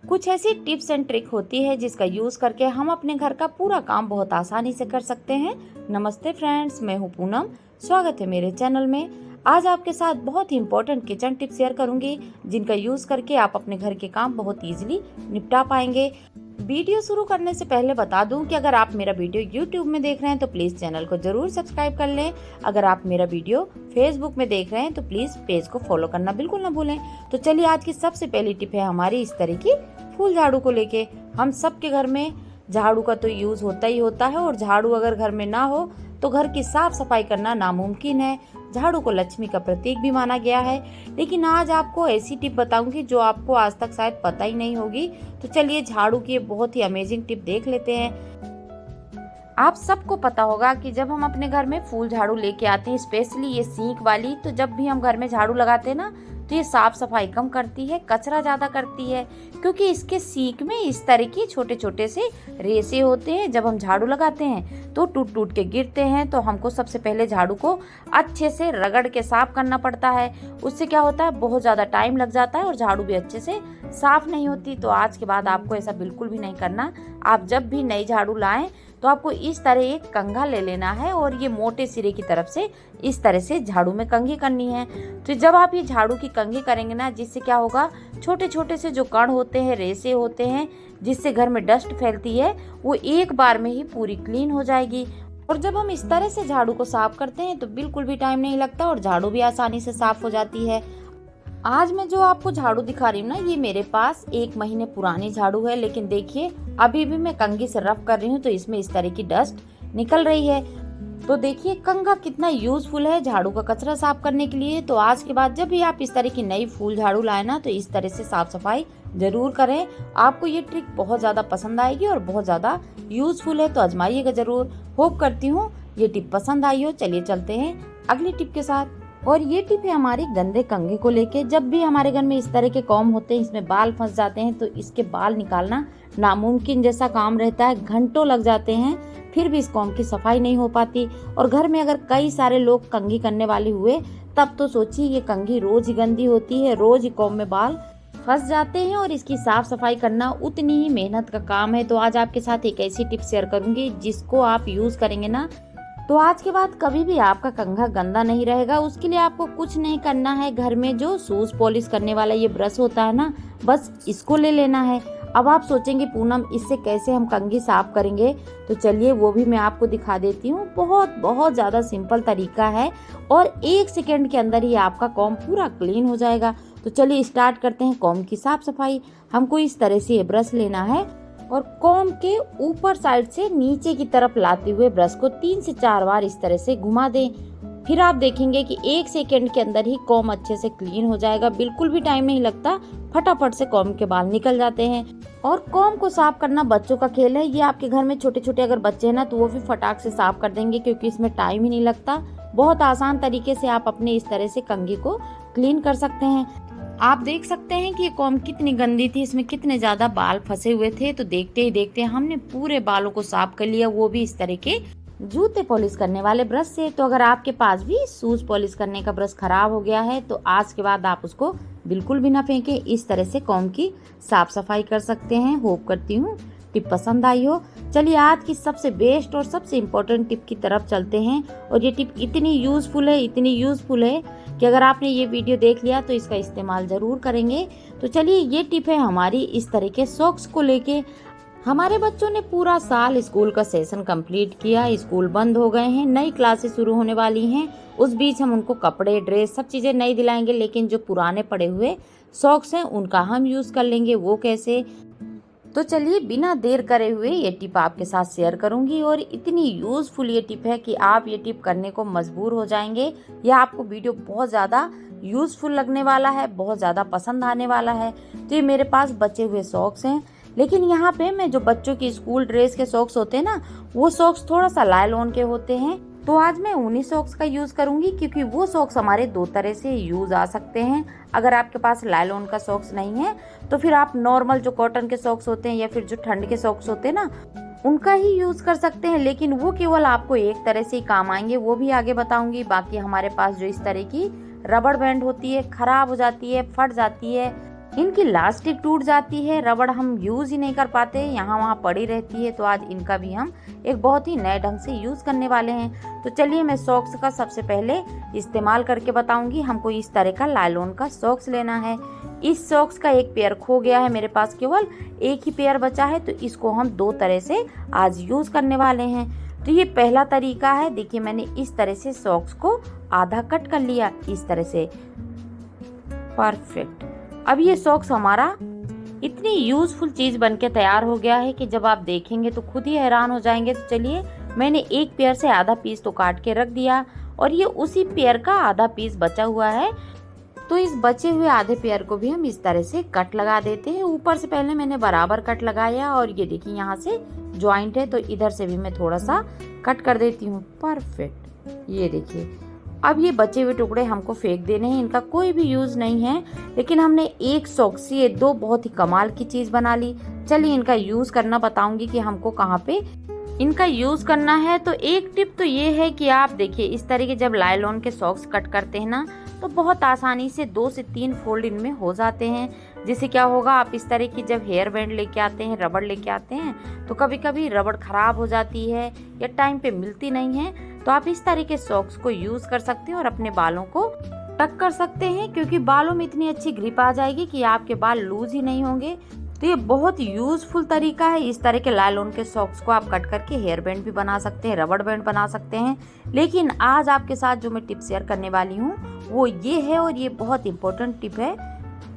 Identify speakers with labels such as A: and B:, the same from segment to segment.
A: कुछ ऐसी tips and trick होती है जिसका यूज़ करके हम अपने घर का पूरा काम बहुत आसानी से कर सकते हैं। नमस्ते फ्रेंड्स, मैं हूँ पूनम। स्वागत है मेरे चैनल में। आज आपके साथ बहुत ही इम्पोर्टेंट किचन टिप शेयर करूंगी जिनका यूज़ करके आप अपने घर के काम बहुत ईजिली निपटा पाएंगे। वीडियो शुरू करने से पहले बता दूं कि अगर आप मेरा वीडियो YouTube में देख रहे हैं तो प्लीज़ चैनल को ज़रूर सब्सक्राइब कर लें। अगर आप मेरा वीडियो Facebook में देख रहे हैं तो प्लीज़ पेज को फॉलो करना बिल्कुल ना भूलें। तो चलिए, आज की सबसे पहली टिप है हमारी इस तरह की फूल झाड़ू को लेके। हम सबके घर में झाड़ू का तो यूज़ होता ही होता है, और झाड़ू अगर घर में ना हो तो घर की साफ सफाई करना नामुमकिन है। झाड़ू को लक्ष्मी का प्रतीक भी माना गया है। लेकिन आज आपको ऐसी टिप बताऊंगी जो आपको आज तक शायद पता ही नहीं होगी। तो चलिए, झाड़ू की बहुत ही अमेजिंग टिप देख लेते हैं। आप सबको पता होगा कि जब हम अपने घर में फूल झाड़ू लेके आते हैं, स्पेशली ये सींक वाली, तो जब भी हम घर में झाड़ू लगाते हैं ना, तो ये साफ सफाई कम करती है, कचरा ज़्यादा करती है, क्योंकि इसके सींक में इस तरह की छोटे छोटे से रेसे होते हैं। जब हम झाड़ू लगाते हैं तो टूट टूट के गिरते हैं। तो हमको सबसे पहले झाड़ू को अच्छे से रगड़ के साफ करना पड़ता है। उससे क्या होता है, बहुत ज़्यादा टाइम लग जाता है और झाड़ू भी अच्छे से साफ नहीं होती। तो आज के बाद आपको ऐसा बिल्कुल भी नहीं करना। आप जब भी नई झाड़ू लाएं तो आपको इस तरह एक कंघा ले लेना है और ये मोटे सिरे की तरफ से इस तरह से झाड़ू में कंघी करनी है। तो जब आप ये झाड़ू की कंघी करेंगे ना, जिससे क्या होगा, छोटे छोटे से जो कण होते हैं, रेसे होते हैं, जिससे घर में डस्ट फैलती है, वो एक बार में ही पूरी क्लीन हो जाएगी। और जब हम इस तरह से झाड़ू को साफ करते हैं तो बिल्कुल भी टाइम नहीं लगता और झाड़ू भी आसानी से साफ हो जाती है। आज मैं जो आपको झाड़ू दिखा रही हूँ ना, ये मेरे पास 1 महीने पुरानी झाड़ू है। लेकिन देखिए, अभी भी मैं कंघी से रफ कर रही हूँ तो इसमें इस तरह की डस्ट निकल रही है। तो देखिए, कंघा कितना यूजफुल है झाड़ू का कचरा साफ करने के लिए। तो आज के बाद जब भी आप इस तरह की नई फूल झाड़ू लाए ना, तो इस तरह से साफ सफाई जरूर करें। आपको ये ट्रिक बहुत ज्यादा पसंद आएगी और बहुत ज्यादा यूजफुल है, तो आजमाइएगा जरूर। होप करती हूँ ये टिप पसंद आई हो। चलिए चलते हैं अगली टिप के साथ। और ये टिप है हमारी गंदे कंघे को लेके। जब भी हमारे घर में इस तरह के कॉम्ब होते हैं, इसमें बाल फंस जाते हैं, तो इसके बाल निकालना नामुमकिन जैसा काम रहता है। घंटों लग जाते हैं, फिर भी इस कॉम्ब की सफाई नहीं हो पाती। और घर में अगर कई सारे लोग कंघी करने वाले हुए, तब तो सोचिए, ये कंघी रोज ही गंदी होती है, रोज ही कॉम्ब में बाल फंस जाते हैं और इसकी साफ सफाई करना उतनी ही मेहनत का काम है। तो आज आपके साथ एक ऐसी टिप शेयर करूंगी जिसको आप यूज करेंगे ना, तो आज के बाद कभी भी आपका कंघा गंदा नहीं रहेगा। उसके लिए आपको कुछ नहीं करना है। घर में जो शूज पॉलिश करने वाला ये ब्रश होता है ना, बस इसको ले लेना है। अब आप सोचेंगे, पूनम इससे कैसे हम कंघी साफ करेंगे? तो चलिए, वो भी मैं आपको दिखा देती हूँ। बहुत ज़्यादा सिंपल तरीका है और 1 सेकेंड के अंदर ही आपका कॉम्ब पूरा क्लीन हो जाएगा। तो चलिए स्टार्ट करते हैं कॉम्ब की साफ सफाई। हमको इस तरह से ये ब्रश लेना है और कॉम्ब के ऊपर साइड से नीचे की तरफ लाते हुए ब्रश को 3 से 4 बार इस तरह से घुमा दें। फिर आप देखेंगे कि 1 सेकेंड के अंदर ही कॉम्ब अच्छे से क्लीन हो जाएगा। बिल्कुल भी टाइम नहीं लगता, फटाफट से कॉम्ब के बाल निकल जाते हैं। और कॉम्ब को साफ करना बच्चों का खेल है। ये आपके घर में छोटे छोटे अगर बच्चे हैं ना, तो वो भी फटाक से साफ कर देंगे, क्योंकि इसमें टाइम ही नहीं लगता। बहुत आसान तरीके से आप अपने इस तरह से कंघी को क्लीन कर सकते हैं। आप देख सकते हैं कि ये कॉम्ब कितनी गंदी थी, इसमें कितने ज्यादा बाल फंसे हुए थे। तो देखते ही देखते हमने पूरे बालों को साफ कर लिया, वो भी इस तरह के जूते पॉलिश करने वाले ब्रश से। तो अगर आपके पास भी शूज पॉलिश करने का ब्रश खराब हो गया है, तो आज के बाद आप उसको बिल्कुल भी ना फेंके। इस तरह से कॉम्ब की साफ सफाई कर सकते हैं। होप करती हूँ टिप पसंद आई हो। चलिए, आज की सबसे बेस्ट और सबसे इम्पोर्टेंट टिप की तरफ चलते हैं। और ये टिप इतनी यूजफुल है कि अगर आपने ये वीडियो देख लिया तो इसका इस्तेमाल जरूर करेंगे। तो चलिए, ये टिप है हमारी इस तरह के सॉक्स को लेके। हमारे बच्चों ने पूरा साल स्कूल का सेशन कंप्लीट किया, स्कूल बंद हो गए हैं, नई क्लासेस शुरू होने वाली हैं। उस बीच हम उनको कपड़े, ड्रेस, सब चीजें नई दिलाएंगे, लेकिन जो पुराने पड़े हुए सॉक्स हैं उनका हम यूज कर लेंगे। वो कैसे? तो चलिए, बिना देर करे हुए ये टिप आपके साथ शेयर करूंगी। और इतनी यूजफुल ये टिप है कि आप ये टिप करने को मजबूर हो जाएंगे। या आपको वीडियो बहुत ज़्यादा यूजफुल लगने वाला है, बहुत ज़्यादा पसंद आने वाला है। तो ये मेरे पास बचे हुए सॉक्स हैं, लेकिन यहाँ पे मैं जो बच्चों की स्कूल ड्रेस के सॉक्स होते हैं ना, वो सॉक्स थोड़ा सा लायलॉन के होते हैं। तो आज मैं उन्हीं सॉक्स का यूज करूंगी, क्योंकि वो सॉक्स हमारे 2 तरह से यूज आ सकते हैं। अगर आपके पास लायलॉन का सॉक्स नहीं है, तो फिर आप नॉर्मल जो कॉटन के सॉक्स होते हैं या फिर जो ठंड के सॉक्स होते हैं ना, उनका ही यूज कर सकते हैं। लेकिन वो केवल आपको एक तरह से ही काम आएंगे, वो भी आगे बताऊंगी। बाकी हमारे पास जो इस तरह की रबड़ बैंड होती है, खराब हो जाती है, फट जाती है, इनकी लास्टिक टूट जाती है, रबड़ हम यूज़ ही नहीं कर पाते, यहाँ वहाँ पड़ी रहती है। तो आज इनका भी हम एक बहुत ही नए ढंग से यूज़ करने वाले हैं। तो चलिए मैं सॉक्स का सबसे पहले इस्तेमाल करके बताऊंगी। हमको इस तरह का लाइलॉन का सॉक्स लेना है। इस सॉक्स का एक पेयर खो गया है, मेरे पास केवल एक ही पेयर बचा है, तो इसको हम दो तरह से आज यूज़ करने वाले हैं। तो ये पहला तरीका है। देखिए मैंने इस तरह से सॉक्स को आधा कट कर लिया, इस तरह से, परफेक्ट। अब ये सॉक्स हमारा इतनी यूजफुल चीज बनके तैयार हो गया है कि जब आप देखेंगे तो खुद ही हैरान हो जाएंगे। तो चलिए मैंने एक पेयर से आधा पीस तो काट के रख दिया और ये उसी पेयर का आधा पीस बचा हुआ है। तो इस बचे हुए आधे पेयर को भी हम इस तरह से कट लगा देते हैं। ऊपर से पहले मैंने बराबर कट लगाया और ये देखिए यहाँ से जॉइंट है, तो इधर से भी मैं थोड़ा सा कट कर देती हूँ, परफेक्ट। ये देखिए अब ये बचे हुए टुकड़े हमको फेंक देने हैं, इनका कोई भी यूज़ नहीं है। लेकिन हमने एक सॉक्स से ये दो बहुत ही कमाल की चीज़ बना ली। चलिए इनका यूज़ करना बताऊंगी कि हमको कहाँ पे इनका यूज़ करना है। तो एक टिप तो ये है कि आप देखिए इस तरीके जब लाइलॉन के सॉक्स कट करते हैं ना, तो बहुत आसानी से 2 से 3 फोल्ड इनमें हो जाते हैं। जिससे क्या होगा, आप इस तरह की जब हेयर बैंड लेके आते हैं, रबड़ लेके आते हैं, तो कभी कभी रबड़ खराब हो जाती है या टाइम पे मिलती नहीं है। तो आप इस तरह के सॉक्स को यूज़ कर सकते हैं और अपने बालों को टक कर सकते हैं, क्योंकि बालों में इतनी अच्छी ग्रिप आ जाएगी कि आपके बाल लूज ही नहीं होंगे। तो ये बहुत यूजफुल तरीका है। इस तरह के लाइलॉन के सॉक्स को आप कट करके हेयर बैंड भी बना सकते हैं, रबड़ बैंड बना सकते हैं। लेकिन आज आपके साथ जो मैं टिप शेयर करने वाली हूँ वो ये है, और ये बहुत इंपॉर्टेंट टिप है।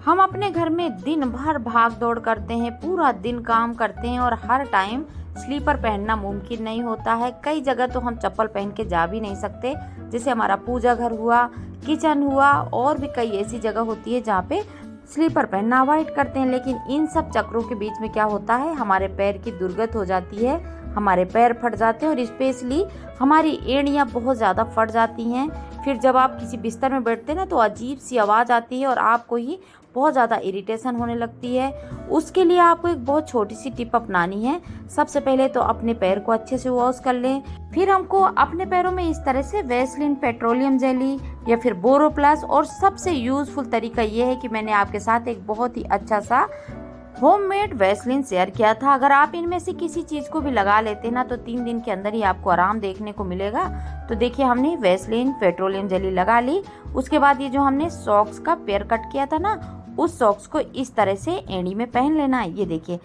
A: हम अपने घर में दिन भर भाग दौड़ करते हैं, पूरा दिन काम करते हैं और हर टाइम स्लीपर पहनना मुमकिन नहीं होता है। कई जगह तो हम चप्पल पहन के जा भी नहीं सकते, जैसे हमारा पूजा घर हुआ, किचन हुआ, और भी कई ऐसी जगह होती है जहाँ पे स्लीपर पहनना अवॉइड करते हैं। लेकिन इन सब चक्रों के बीच में क्या होता है, हमारे पैर की दुर्गत हो जाती है, हमारे पैर फट जाते हैं और स्पेशली हमारी एड़ियाँ बहुत ज़्यादा फट जाती हैं। फिर जब आप किसी बिस्तर में बैठते हैं ना, तो अजीब सी आवाज़ आती है और आपको ही बहुत ज़्यादा इरिटेशन होने लगती है। उसके लिए आपको एक बहुत छोटी सी टिप अपनानी है। सबसे पहले तो अपने पैर को अच्छे से वॉश कर लें। फिर हमको अपने पैरों में इस तरह से वैसलीन, पेट्रोलियम जेली या फिर बोरोप्लस, और सबसे यूजफुल तरीका ये है कि मैंने आपके साथ एक बहुत ही अच्छा सा होममेड वैसलीन शेयर किया था। अगर आप इनमें से किसी चीज़ को भी लगा लेते ना, तो 3 दिन के अंदर ही आपको आराम देखने को मिलेगा। तो देखिए हमने वैसलीन, पेट्रोलियम जेली लगा ली। उसके बाद ये जो हमने सॉक्स का पेयर कट किया था ना, उस सॉक्स को इस तरह से एड़ी में पहन लेना है। ये देखिए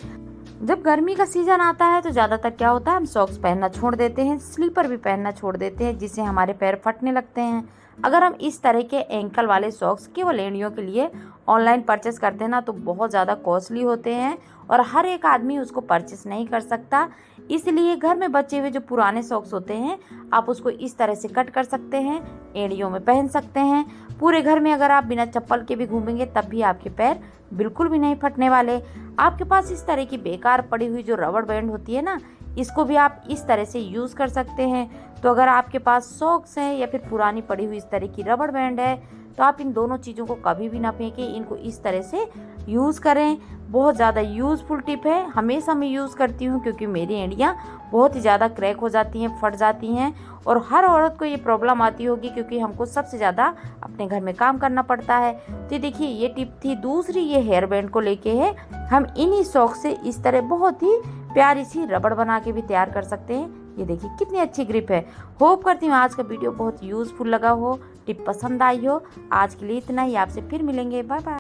A: जब गर्मी का सीजन आता है तो ज़्यादातर क्या होता है, हम सॉक्स पहनना छोड़ देते हैं, स्लीपर भी पहनना छोड़ देते हैं, जिससे हमारे पैर फटने लगते हैं। अगर हम इस तरह के एंकल वाले सॉक्स केवल एड़ियों के लिए ऑनलाइन परचेस करते हैं ना, तो बहुत ज़्यादा कॉस्टली होते हैं और हर एक आदमी उसको परचेस नहीं कर सकता। इसलिए घर में बचे हुए जो पुराने सॉक्स होते हैं, आप उसको इस तरह से कट कर सकते हैं, एड़ियों में पहन सकते हैं। पूरे घर में अगर आप बिना चप्पल के भी घूमेंगे तब भी आपके पैर बिल्कुल भी नहीं फटने वाले। आपके पास इस तरह की बेकार पड़ी हुई जो रबड़ बैंड होती है ना, इसको भी आप इस तरह से यूज़ कर सकते हैं। तो अगर आपके पास सॉक्स हैं या फिर पुरानी पड़ी हुई इस तरह की रबड़ बैंड है, तो आप इन दोनों चीज़ों को कभी भी ना फेंकें, इनको इस तरह से यूज़ करें। बहुत ज़्यादा यूज़फुल टिप है, हमेशा मैं यूज़ करती हूँ, क्योंकि मेरी एड़ियाँ बहुत ही ज़्यादा क्रैक हो जाती हैं, फट जाती हैं, और हर औरत को ये प्रॉब्लम आती होगी, क्योंकि हमको सबसे ज़्यादा अपने घर में काम करना पड़ता है। तो देखिए ये टिप थी। दूसरी ये हेयर बैंड को लेके है, हम इन्हीं सॉक्स से इस तरह बहुत ही प्यारी सी रबड़ बना के भी तैयार कर सकते हैं। ये देखिए कितनी अच्छी ग्रिप है। होप करती हूँ आज का वीडियो बहुत यूजफुल लगा हो, टिप पसंद आई हो। आज के लिए इतना ही, आपसे फिर मिलेंगे, बाय बाय।